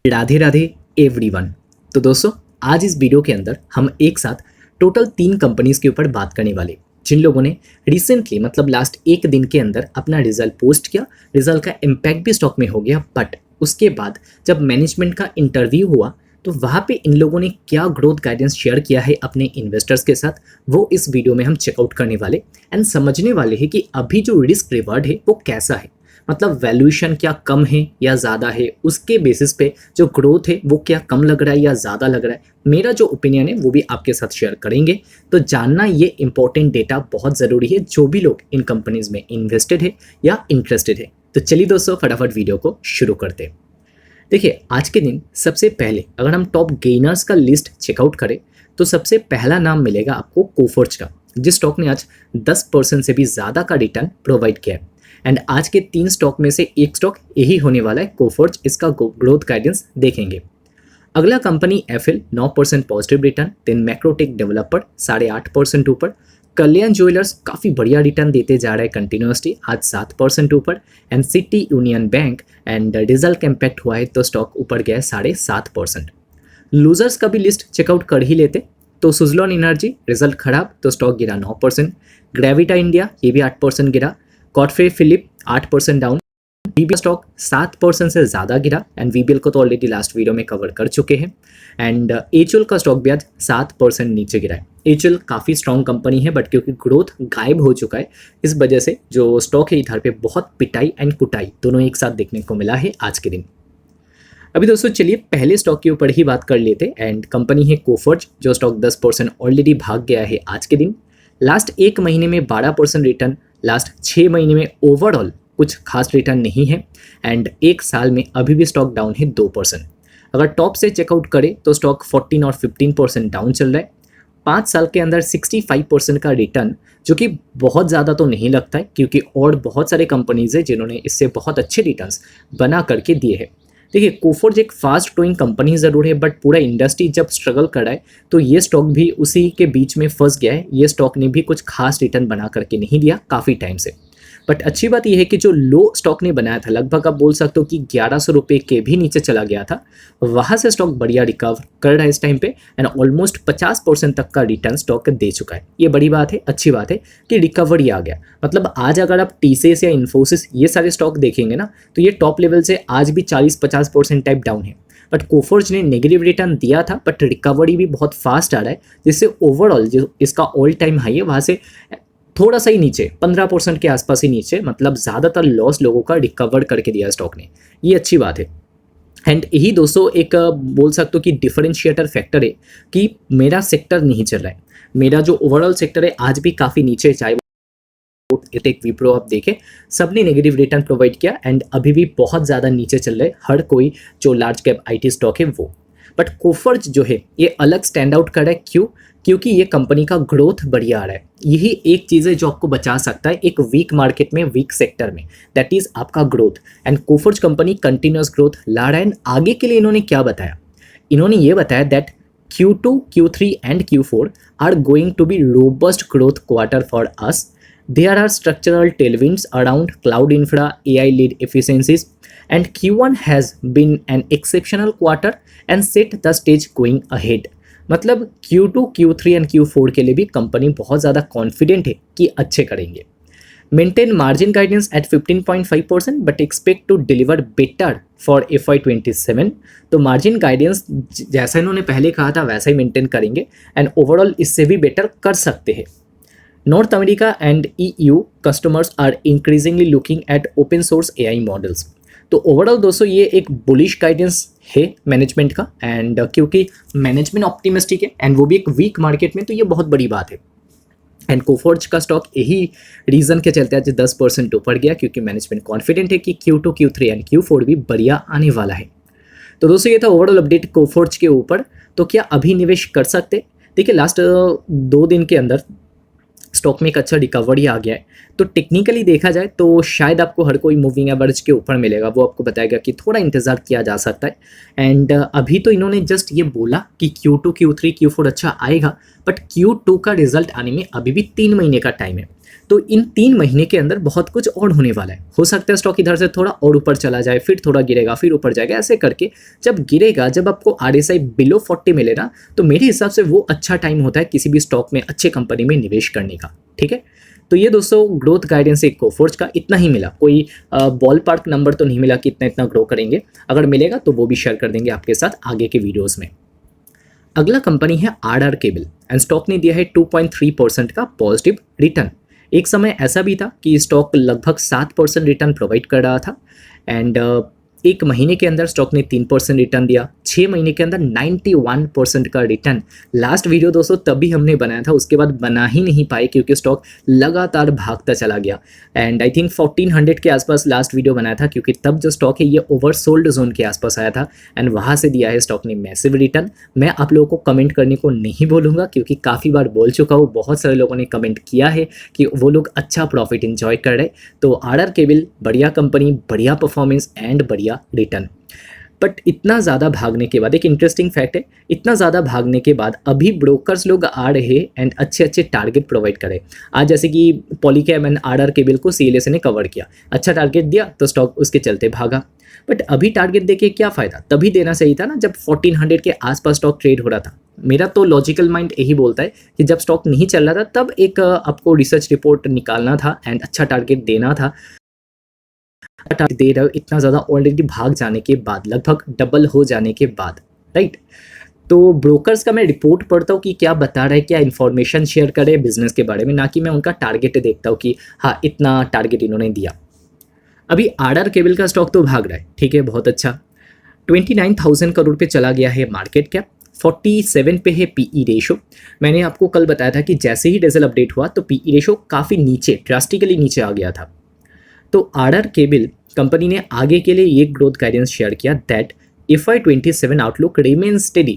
Radhe Radhe everyone. तो दोस्तों, आज इस वीडियो के अंदर हम एक साथ टोटल 3 कंपनीज के ऊपर बात करने वाले, जिन लोगों ने रिसेंटली मतलब लास्ट एक दिन के अंदर अपना रिजल्ट पोस्ट किया। रिजल्ट का इम्पैक्ट भी स्टॉक में हो गया, बट उसके बाद जब मैनेजमेंट का इंटरव्यू हुआ तो वहाँ पे इन लोगों ने क्या ग्रोथ गाइडेंस शेयर किया है अपने इन्वेस्टर्स के साथ, वो इस वीडियो में हम चेकआउट करने वाले एंड समझने वाले हैं कि अभी जो रिस्क रिवार्ड है वो कैसा है। मतलब वैल्यूएशन क्या कम है या ज़्यादा है, उसके बेसिस पे जो ग्रोथ है वो क्या कम लग रहा है या ज़्यादा लग रहा है। मेरा जो ओपिनियन है वो भी आपके साथ शेयर करेंगे। तो जानना ये इंपॉर्टेंट डेटा बहुत ज़रूरी है जो भी लोग इन कंपनीज में इन्वेस्टेड है या इंटरेस्टेड है। तो चलिए दोस्तों, फटाफट वीडियो को शुरू करते हैं। देखिए, आज के दिन सबसे पहले अगर हम टॉप गेनर्स का लिस्ट चेकआउट करें तो सबसे पहला नाम मिलेगा आपको कोफोर्ज का, जिस स्टॉक ने आज 10% से भी ज़्यादा का रिटर्न प्रोवाइड किया है। एंड आज के 3 स्टॉक में से एक स्टॉक यही होने वाला है कोफोर्ज। इसका ग्रोथ गाइडेंस देखेंगे। अगला company FL 9% positive return, then Macrotech developer 8.5% ऊपर, कल्याण ज्वेलर्स काफ़ी बढ़िया रिटर्न देते जा रहा है कंटिन्यूसली, आज 7% ऊपर, and city union bank and result का इम्पैक्ट हुआ है तो स्टॉक ऊपर गया है 7.5%। लूजर्स का भी लिस्ट चेकआउट कर ही लेते तो सुजलॉन एनर्जी रिजल्ट खराब तो स्टॉक गिरा 9%, ग्रेविटा इंडिया ये भी 8% गिरा, कॉटफ्रे फिलिप 8% डाउन, वीबीएल स्टॉक 7% से ज़्यादा गिरा एंड वीबीएल को तो ऑलरेडी लास्ट वीडियो में कवर कर चुके हैं। एंड एचयूएल का स्टॉक भी आज 7% नीचे गिरा है। एचयूएल काफ़ी स्ट्रॉन्ग कंपनी है, बट क्योंकि ग्रोथ गायब हो चुका है इस वजह से जो स्टॉक है इधर पे बहुत पिटाई एंड कुटाई दोनों एक साथ देखने को मिला है आज के दिन। अभी दोस्तों चलिए पहले स्टॉक के ऊपर ही बात कर लेते एंड कंपनी है कोफोर्ज, जो स्टॉक 10% ऑलरेडी भाग गया है आज के दिन। लास्ट एक महीने में 12% रिटर्न, लास्ट 6 महीने में ओवरऑल कुछ खास रिटर्न नहीं है एंड एक साल में अभी भी स्टॉक डाउन है 2%। अगर टॉप से चेकआउट करें तो स्टॉक 14 और 15% डाउन चल रहा है। 5 साल के अंदर 65% का रिटर्न, जो कि बहुत ज़्यादा तो नहीं लगता है क्योंकि और बहुत सारे कंपनीज है जिन्होंने इससे बहुत अच्छे रिटर्न्स बना करके दिए हैं। देखिए, कोफोर्ज एक फास्ट ग्रोइंग कंपनी ज़रूर है, बट पूरा इंडस्ट्री जब स्ट्रगल कर रहा है तो ये स्टॉक भी उसी के बीच में फंस गया है। ये स्टॉक ने भी कुछ खास रिटर्न बना करके नहीं दिया काफ़ी टाइम से। बट अच्छी बात यह है कि जो लो स्टॉक ने बनाया था, लगभग आप बोल सकते हो कि 1100 रुपये के भी नीचे चला गया था, वहाँ से स्टॉक बढ़िया रिकवर कर रहा है इस टाइम पे एंड ऑलमोस्ट 50% तक का रिटर्न स्टॉक दे चुका है। ये बड़ी बात है, अच्छी बात है कि रिकवरी आ गया। मतलब आज अगर आप टीसीएस या इन्फोसिस ये सारे स्टॉक देखेंगे ना, तो ये टॉप लेवल से आज भी 40-50% टाइप डाउन है। बट कोफोर्ज ने नेगेटिव रिटर्न दिया था, बट रिकवरी भी बहुत फास्ट आ रहा है, जिससे ओवरऑल जो इसका ऑल टाइम हाई है वहाँ से थोड़ा सा ही नीचे 15% के आसपास ही नीचे, मतलब ज़्यादातर लॉस लोगों का रिकवर करके दिया स्टॉक ने। ये अच्छी बात है। एंड यही दोस्तों एक बोल सकते हो कि डिफरेंशिएटर फैक्टर है कि मेरा सेक्टर नहीं चल रहा है। मेरा जो ओवरऑल सेक्टर है आज भी काफ़ी नीचे है, चाहे टेक विप्रो आप देखें, सबने नेगेटिव रिटर्न प्रोवाइड किया एंड अभी भी बहुत ज़्यादा नीचे चल रहे हर कोई जो लार्ज कैप आईटी स्टॉक है वो। बट कोफोर्ज जो है ये अलग स्टैंड आउट कर रहा है। क्यों? क्योंकि ये कंपनी का ग्रोथ बढ़िया आ रहा है। यही एक चीज़ है जो आपको बचा सकता है एक वीक मार्केट में, वीक सेक्टर में, दैट इज़ आपका growth. And Coforge company continuous growth ला रहा है। आगे के लिए इन्होंने क्या बताया? इन्होंने ये बताया that Q2, Q3 and Q4 are going to be robust growth quarter for us. There are structural tailwinds around cloud infra, AI-led efficiencies, and Q1 has been an exceptional quarter and set the stage going ahead. मतलब Q2, Q3 and Q4 के लिए भी company बहुत ज़्यादा confident है कि अच्छे करेंगे। Maintain margin guidance at 15.5% but expect to deliver better for FY27। तो मार्जिन गाइडेंस जैसा इन्होंने पहले कहा था वैसा ही मेंटेन करेंगे एंड ओवरऑल इससे भी बेटर कर सकते हैं। North America and EU customers are increasingly looking at open source AI models. तो ओवरऑल दोस्तों ये एक बुलिश गाइडेंस है मैनेजमेंट का एंड क्योंकि मैनेजमेंट ऑप्टिमिस्टिक है एंड वो भी एक वीक मार्केट में, तो ये बहुत बड़ी बात है। एंड कोफोर्ज का स्टॉक यही रीज़न के चलते आज 10% ऊपर गया क्योंकि मैनेजमेंट कॉन्फिडेंट है कि Q2, Q3 एंड Q4 भी बढ़िया आने वाला है। तो दोस्तों ये था ओवरऑल अपडेट कोफोर्ज के ऊपर। तो क्या अभी निवेश कर सकते? देखिए, लास्ट 2 दिन के अंदर स्टॉक में एक अच्छा रिकवरी आ गया है, तो टेक्निकली देखा जाए तो शायद आपको हर कोई मूविंग एवरेज के ऊपर मिलेगा, वो आपको बताएगा कि थोड़ा इंतज़ार किया जा सकता है। एंड अभी तो इन्होंने जस्ट ये बोला कि Q2, Q3, Q4 अच्छा आएगा, बट Q2 का रिजल्ट आने में अभी भी 3 महीने का टाइम है। तो इन 3 महीने के अंदर बहुत कुछ और होने वाला है। हो सकता है स्टॉक इधर से थोड़ा और ऊपर चला जाए, फिर थोड़ा गिरेगा, फिर ऊपर जाएगा, ऐसे करके जब गिरेगा, जब आपको RSI बिलो 40 मिले ना, तो मेरे हिसाब से वो अच्छा टाइम होता है किसी भी स्टॉक में, अच्छे कंपनी में निवेश करने का। ठीक है, तो ये दोस्तों ग्रोथ गाइडेंस एक कोफोर्ज का इतना ही मिला, कोई बॉल पार्क नंबर तो नहीं मिला कि इतना इतना ग्रो करेंगे। अगर मिलेगा तो वो भी शेयर कर देंगे आपके साथ आगे के वीडियोस में। अगला कंपनी है RR केबल एंड स्टॉक ने दिया है 2.3% का पॉजिटिव रिटर्न। एक समय ऐसा भी था कि स्टॉक लगभग 7% रिटर्न प्रोवाइड कर रहा था एंड एक महीने के अंदर स्टॉक ने 3% रिटर्न दिया, 6 महीने के अंदर 91% का रिटर्न। लास्ट वीडियो दोस्तों तभी हमने बनाया था, उसके बाद बना ही नहीं पाए क्योंकि स्टॉक लगातार भागता चला गया एंड आई थिंक 1400 के आसपास लास्ट वीडियो बनाया था, क्योंकि तब जो स्टॉक है ये ओवरसोल्ड जोन के आसपास आया था एंड वहाँ से दिया है स्टॉक ने मैसिव रिटर्न। मैं आप लोगों को कमेंट करने को नहीं बोलूँगा क्योंकि काफ़ी बार बोल चुका हूँ, बहुत सारे लोगों ने कमेंट किया है कि वो लोग अच्छा प्रॉफिट इंजॉय कर रहे। तो RR केबल बढ़िया कंपनी, बढ़िया परफॉर्मेंस एंड बढ़िया रिटर्न। बट इतना ज़्यादा भागने के बाद एक इंटरेस्टिंग फैक्ट है, इतना ज़्यादा भागने के बाद अभी ब्रोकर्स लोग आ रहे एंड अच्छे अच्छे टारगेट प्रोवाइड करे। आज जैसे कि पॉलीकैब एंड RR केबल को CLSA ने कवर किया, अच्छा टारगेट दिया तो स्टॉक उसके चलते भागा। बट अभी टारगेट देके क्या फ़ायदा, तभी देना चाहिए था ना जब 1400 के आसपास स्टॉक ट्रेड हो रहा था। मेरा तो लॉजिकल माइंड यही बोलता है कि जब स्टॉक नहीं चल रहा था तब एक आपको रिसर्च रिपोर्ट निकालना था एंड अच्छा टारगेट देना था। दे रहे हो इतना ज़्यादा ऑलरेडी भाग जाने के बाद, लगभग डबल हो जाने के बाद, राइट। तो ब्रोकर्स का मैं रिपोर्ट पढ़ता हूँ कि क्या बता रहा है, क्या इन्फॉर्मेशन शेयर करे बिजनेस के बारे में, ना कि मैं उनका टारगेट देखता हूँ कि हाँ इतना टारगेट इन्होंने दिया। अभी RR केबल का स्टॉक तो भाग रहा है, ठीक है, बहुत अच्छा। 29,000 करोड़ पे चला गया है मार्केट कैप, 47 पे है PE रेशो। मैंने आपको कल बताया था कि जैसे ही रिजल्ट अपडेट हुआ तो PE रेशो काफ़ी नीचे, ड्रास्टिकली नीचे आ गया था। तो RR केबल कंपनी ने आगे के लिए ये ग्रोथ गाइडेंस शेयर किया that FY27 outlook remain steady.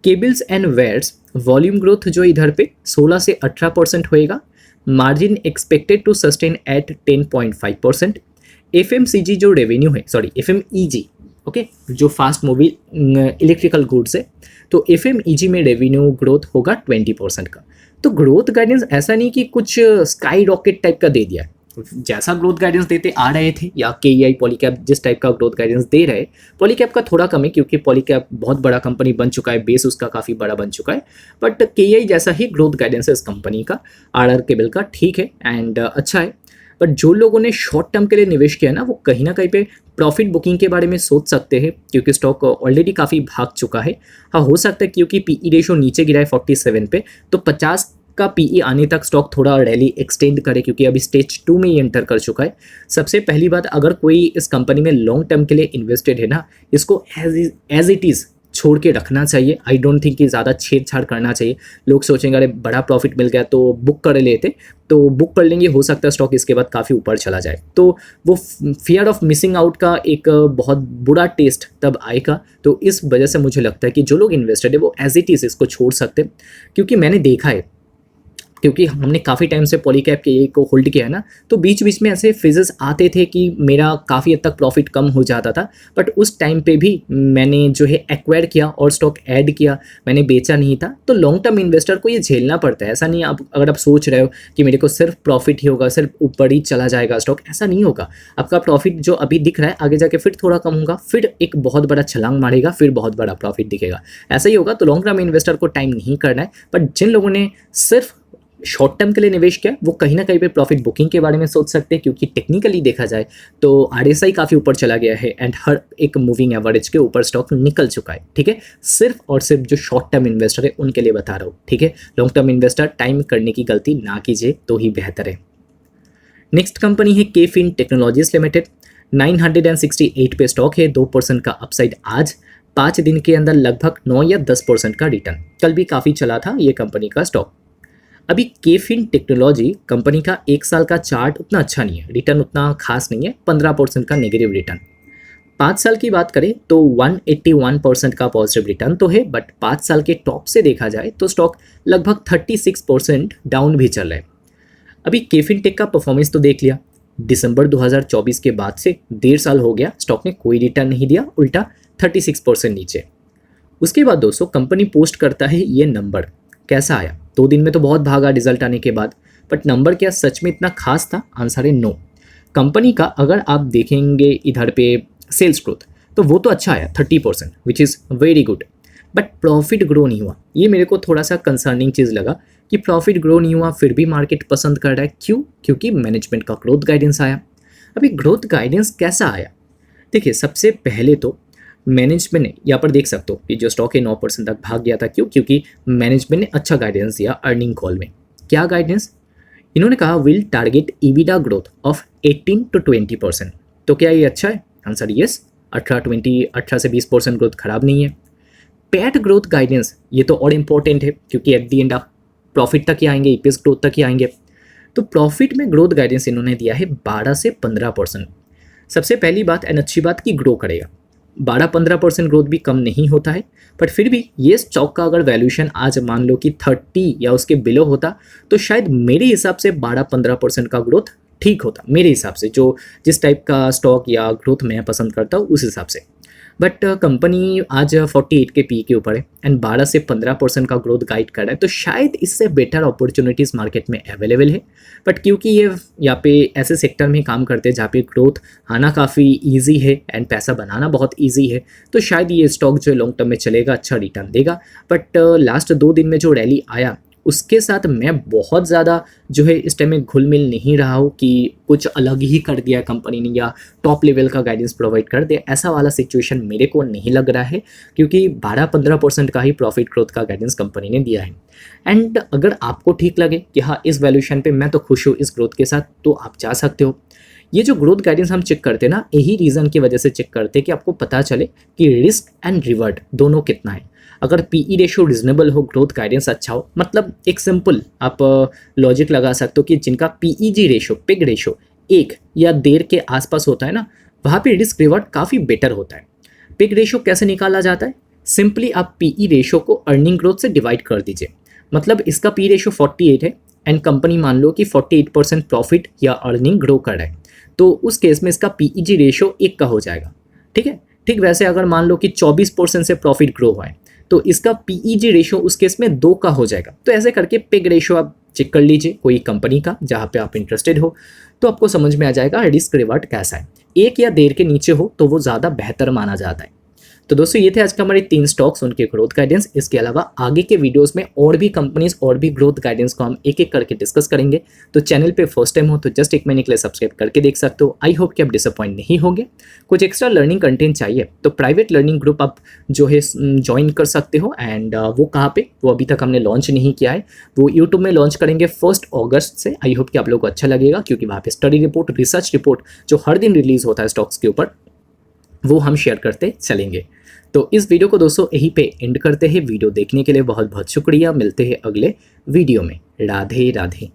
Cables and wires volume growth जो इधर पे 16 से 18% होएगा, margin expected to sustain at 10.5%। FMCG जो रेवेन्यू है, सॉरी FMEG, ओके, जो फास्ट मूविंग इलेक्ट्रिकल गुड्स है, तो FMEG में रेवेन्यू ग्रोथ होगा 20% का। तो ग्रोथ गाइडेंस ऐसा नहीं कि कुछ स्काई रॉकेट टाइप का दे दिया है, जैसा ग्रोथ गाइडेंस देते आ रहे थे या KEI पॉलीकैब जिस टाइप का ग्रोथ गाइडेंस दे रहे, पॉलीकैब का थोड़ा कम है क्योंकि पॉलीकैब बहुत बड़ा कंपनी बन चुका है, बेस उसका काफ़ी बड़ा बन चुका है, बट KEI जैसा ही ग्रोथ गाइडेंस है इस कंपनी का, RR केबल का, ठीक है एंड अच्छा है। बट जो लोगों ने शॉर्ट टर्म के लिए निवेश किया ना, वो कहीं ना कहीं पे प्रॉफिट बुकिंग के बारे में सोच सकते हैं क्योंकि स्टॉक ऑलरेडी काफ़ी भाग चुका है। हाँ, हो सकता है क्योंकि PE रेशो नीचे गिरा है 47 पे, तो 50 का PE आने तक स्टॉक थोड़ा रैली एक्सटेंड करे क्योंकि अभी स्टेज 2 में ही एंटर कर चुका है। सबसे पहली बात, अगर कोई इस कंपनी में लॉन्ग टर्म के लिए इन्वेस्टेड है ना, इसको एज इट इज़ छोड़ के रखना चाहिए। आई डोंट थिंक कि ज़्यादा छेड़छाड़ करना चाहिए। लोग सोचेंगे अरे बड़ा प्रॉफिट मिल गया तो बुक कर लेते, तो बुक कर लेंगे, हो सकता है स्टॉक इसके बाद काफ़ी ऊपर चला जाए, तो वो फियर ऑफ मिसिंग आउट का एक बहुत बुरा टेस्ट तब आएगा। तो इस वजह से मुझे लगता है कि जो लोग इन्वेस्टेड है वो एज इट इज़ इसको छोड़ सकते हैं, क्योंकि मैंने देखा है, क्योंकि हमने काफ़ी टाइम से पॉलीकैब के को होल्ड किया है ना, तो बीच बीच में ऐसे फेजेस आते थे कि मेरा काफ़ी हद तक प्रॉफिट कम हो जाता था, बट उस टाइम पे भी मैंने जो है एक्वायर किया और स्टॉक ऐड किया, मैंने बेचा नहीं था। तो लॉन्ग टर्म इन्वेस्टर को ये झेलना पड़ता है। ऐसा नहीं आप अगर आप सोच रहे हो कि मेरे को सिर्फ प्रॉफिट ही होगा, सिर्फ ऊपर ही चला जाएगा स्टॉक, ऐसा नहीं होगा। आपका प्रॉफिट जो अभी दिख रहा है आगे जाके फिर थोड़ा कम होगा, फिर एक बहुत बड़ा छलांग मारेगा, फिर बहुत बड़ा प्रॉफिट दिखेगा, ऐसा ही होगा। तो लॉन्ग टर्म इन्वेस्टर को टाइम नहीं करना है, बट जिन लोगों ने सिर्फ शॉर्ट टर्म के लिए निवेश किया वो कहीं ना कहीं पे प्रॉफिट बुकिंग के बारे में सोच सकते हैं, क्योंकि टेक्निकली देखा जाए तो RSI काफ़ी ऊपर चला गया है एंड हर एक मूविंग एवरेज के ऊपर स्टॉक निकल चुका है, ठीक है। सिर्फ और सिर्फ जो शॉर्ट टर्म इन्वेस्टर है उनके लिए बता रहा हूँ, ठीक है। लॉन्ग टर्म इन्वेस्टर टाइम करने की गलती ना कीजिए तो ही बेहतर है। नेक्स्ट कंपनी है KFin टेक्नोलॉजीज लिमिटेड, 968 पे स्टॉक है, 2% का अपसाइड आज, 5 दिन के अंदर लगभग 9 या 10% का रिटर्न। कल भी काफ़ी चला था ये कंपनी का स्टॉक। अभी KFin टेक्नोलॉजी कंपनी का 1 साल का चार्ट उतना अच्छा नहीं है, रिटर्न उतना खास नहीं है, 15% का नेगेटिव रिटर्न। 5 साल की बात करें तो 181% का पॉजिटिव रिटर्न तो है, बट 5 साल के टॉप से देखा जाए तो स्टॉक लगभग 36% डाउन भी चल रहा है। अभी KFin टेक का परफॉर्मेंस तो देख लिया, दिसंबर 2024 के बाद से 1.5 साल हो गया, स्टॉक ने कोई रिटर्न नहीं दिया, उल्टा 36% नीचे। उसके बाद दोस्तों कंपनी पोस्ट करता है ये नंबर कैसा आया, 2 दिन में तो बहुत भागा रिजल्ट आने के बाद, बट नंबर क्या सच में इतना खास था? आंसर है नो। कंपनी का अगर आप देखेंगे इधर पे सेल्स ग्रोथ, तो वो तो अच्छा आया 30%, which is very good, but profit grow नहीं हुआ। ये मेरे को थोड़ा सा कंसर्निंग चीज़ लगा कि प्रॉफिट ग्रो नहीं हुआ, फिर भी मार्केट पसंद कर रहा है। क्यों? क्योंकि मैनेजमेंट का ग्रोथ गाइडेंस आया। अभी ग्रोथ गाइडेंस कैसा आया? देखिए, सबसे पहले तो मैनेजमेंट ने यहाँ पर देख सकते हो कि जो स्टॉक है 9% तक भाग गया था। क्यों? क्योंकि मैनेजमेंट ने अच्छा गाइडेंस दिया अर्निंग कॉल में। क्या गाइडेंस? इन्होंने कहा will target EBITDA growth of 18 to 20%। तो क्या ये अच्छा है? Answer yes. 18 से 20% ग्रोथ खराब नहीं है। पैट ग्रोथ गाइडेंस, ये तो और इम्पोर्टेंट है क्योंकि एट दी एंड आप प्रॉफिट तक ही आएंगे, ईपीएस ग्रोथ तक ही आएंगे। तो प्रॉफिट में ग्रोथ गाइडेंस इन्होंने दिया है 12 से 15%। सबसे पहली बात एंड अच्छी बात कि ग्रो करेगा। 12-15% ग्रोथ भी कम नहीं होता है, बट फिर भी ये स्टॉक का अगर वैल्यूएशन आज मान लो कि 30 या उसके बिलो होता तो शायद मेरे हिसाब से 12-15% का ग्रोथ ठीक होता, मेरे हिसाब से, जो जिस टाइप का स्टॉक या ग्रोथ मैं पसंद करता हूँ उस हिसाब से। बट कंपनी आज 48 के पी के ऊपर है एंड 12 से 15% का ग्रोथ गाइड कर रहा है, तो शायद इससे बेटर अपॉर्चुनिटीज़ मार्केट में अवेलेबल है। बट क्योंकि ये यहाँ पे ऐसे सेक्टर में काम करते हैं जहाँ पे ग्रोथ आना काफ़ी ईजी है एंड पैसा बनाना बहुत ईजी है, तो शायद ये स्टॉक जो लॉन्ग टर्म में चलेगा, अच्छा रिटर्न देगा। बट लास्ट 2 दिन में जो रैली आया उसके साथ मैं बहुत ज़्यादा जो है इस टाइम में घुल मिल नहीं रहा हूँ कि कुछ अलग ही कर दिया कंपनी ने या टॉप लेवल का गाइडेंस प्रोवाइड कर दिया, ऐसा वाला सिचुएशन मेरे को नहीं लग रहा है, क्योंकि 12-15% का ही प्रॉफिट ग्रोथ का गाइडेंस कंपनी ने दिया है। एंड अगर आपको ठीक लगे कि हाँ इस वैल्यूएशन पे मैं तो खुश हूँ इस ग्रोथ के साथ, तो आप जा सकते हो। ये जो ग्रोथ गाइडेंस हम चेक करते हैं ना, यही रीज़न की वजह से चेक करते हैं कि आपको पता चले कि रिस्क एंड रिवर्ड दोनों कितना है। अगर पीई रेशियो रिजनेबल हो, ग्रोथ गाइडेंस अच्छा हो, मतलब एक सिंपल आप लॉजिक लगा सकते हो कि जिनका पीईजी रेशियो, पिग रेशियो 1 या 1.5 के आसपास होता है ना, वहाँ पे रिस्क रिवर्ड काफ़ी बेटर होता है। पिग रेशियो कैसे निकाला जाता है? सिंपली आप पीई रेशियो को अर्निंग ग्रोथ से डिवाइड कर दीजिए। मतलब इसका पी रेशियो 48 है एंड कंपनी मान लो कि 48% प्रॉफिट या अर्निंग ग्रो कर रहा है, तो उस केस में इसका पीईजी रेशियो 1 का हो जाएगा। ठीक है, ठीक वैसे अगर मान लो कि 24% से प्रॉफिट ग्रो हुआ है तो इसका पीईजी रेशियो उस केस में 2 का हो जाएगा। तो ऐसे करके पिग रेशियो आप चेक कर लीजिए कोई कंपनी का जहाँ पे आप इंटरेस्टेड हो, तो आपको समझ में आ जाएगा रिस्क रिवार्ड कैसा है। 1 या 1.5 के नीचे हो तो वो ज़्यादा बेहतर माना जाता है। तो दोस्तों ये थे आज के हमारे 3 स्टॉक्स, उनके ग्रोथ गाइडेंस। इसके अलावा आगे के वीडियोस में और भी कंपनीज और भी ग्रोथ गाइडेंस को हम एक एक करके डिस्कस करेंगे। तो चैनल पे फर्स्ट टाइम हो तो जस्ट 1 महीने के लिए सब्सक्राइब करके देख सकते हो। आई होप कि आप डिसअपॉइंट नहीं होंगे। कुछ एक्स्ट्रा लर्निंग कंटेंट चाहिए तो प्राइवेट लर्निंग ग्रुप आप जो है ज्वाइन कर सकते हो। एंड वो कहाँ पे, वो अभी तक हमने लॉन्च नहीं किया है, वो यूट्यूब में लॉन्च करेंगे 1 अगस्त से। आई होप कि आप लोगों को अच्छा लगेगा, क्योंकि वहाँ पे स्टडी रिपोर्ट, रिसर्च रिपोर्ट जो हर दिन रिलीज होता है स्टॉक्स के ऊपर, वो हम शेयर करते चलेंगे। तो इस वीडियो को दोस्तों यहीं पे एंड करते हैं। वीडियो देखने के लिए बहुत बहुत शुक्रिया। मिलते हैं अगले वीडियो में। राधे राधे।